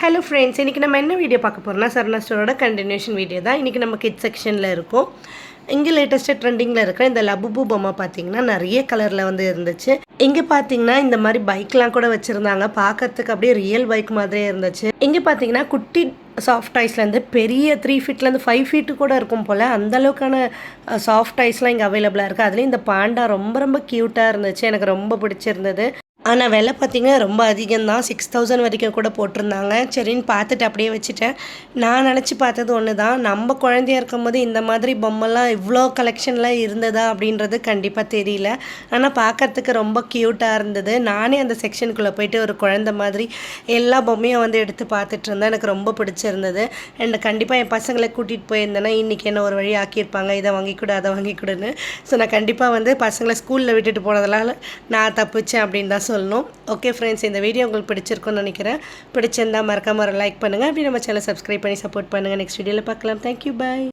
Hello friends, இன்றைக்கி நம்ம என்ன வீடியோ பார்க்க போகிறோம்னா சரவணா ஸ்டோரோட கண்டினியூஷன் வீடியோ தான். இன்றைக்கி நம்ம கிட்ஸ் செக்ஷனில் இருக்கோம். இங்கே லேட்டஸ்ட்டாக ட்ரெண்டிங்கில் இருக்கிற இந்த லபுபு பொம்மை பார்த்தீங்கன்னா நிறைய கலரில் வந்து இருந்துச்சு. இங்கே பார்த்தீங்கன்னா இந்த மாதிரி பைக்லாம் கூட வச்சுருந்தாங்க. பார்க்கறதுக்கு அப்படியே ரியல் பைக் மாதிரியே இருந்துச்சு. இங்கே பார்த்தீங்கன்னா குட்டி சாஃப்ட் டாய்ஸ்லேருந்து பெரிய 3 ஃபீட்லேருந்து 5 ஃபீட்டு கூட இருக்கும் போல் அந்தளவுக்கான சாஃப்ட் டாய்ஸ்லாம் இங்கே அவைலபிளாக இருக்குது. அதுலேயும் இந்த பாண்டா ரொம்ப ரொம்ப க்யூட்டாக இருந்துச்சு. எனக்கு ரொம்ப பிடிச்சிருந்தது. ஆனால் விலை பார்த்திங்கன்னா ரொம்ப அதிகம்தான். 6000 வரைக்கும் கூட போட்டிருந்தாங்க. சரின்னு பார்த்துட்டு அப்படியே வச்சுட்டேன். நான் நினச்சி பார்த்தது ஒன்று தான், நம்ம குழந்தையா இருக்கும்போது இந்த மாதிரி பொம்மைலாம் இவ்வளோ கலெக்ஷன்லாம் இருந்ததா அப்படின்றது கண்டிப்பாக தெரியல. ஆனால் பார்க்கறதுக்கு ரொம்ப க்யூட்டாக இருந்தது. நானே அந்த செக்ஷனுக்குள்ளே போயிட்டு ஒரு குழந்தை மாதிரி எல்லா பொம்மையும் வந்து எடுத்து பார்த்துட்டு இருந்தேன். எனக்கு ரொம்ப பிடிச்சிருந்தது. அண்ட் கண்டிப்பாக என் பசங்களை கூட்டிகிட்டு போயிருந்தேன்னா இன்றைக்கி என்ன ஒரு வழி ஆக்கியிருப்பாங்க, இதை வாங்கிக்கூட அதை வாங்கிக்கூடன்னு. ஸோ நான் கண்டிப்பாக வந்து பசங்களை ஸ்கூலில் விட்டுட்டு போனதுனால நான் தப்பிச்சேன் அப்படின்னு தான் சொல்லணும். ஓகே ஃப்ரெண்ட்ஸ், இந்த வீடியோ உங்களுக்கு பிடிச்சிருக்கும்னு நினைக்கிறேன். பிடிச்சிருந்தா மறக்காம ஒரு லைக் பண்ணுங்கள். அப்படி நம்ம சேனலை சப்ஸ்கிரைப் பண்ணி சப்போர்ட் பண்ணுங்கள். நெக்ஸ்ட் வீடியோவில் பார்க்கலாம். தேங்க்யூ, பாய்.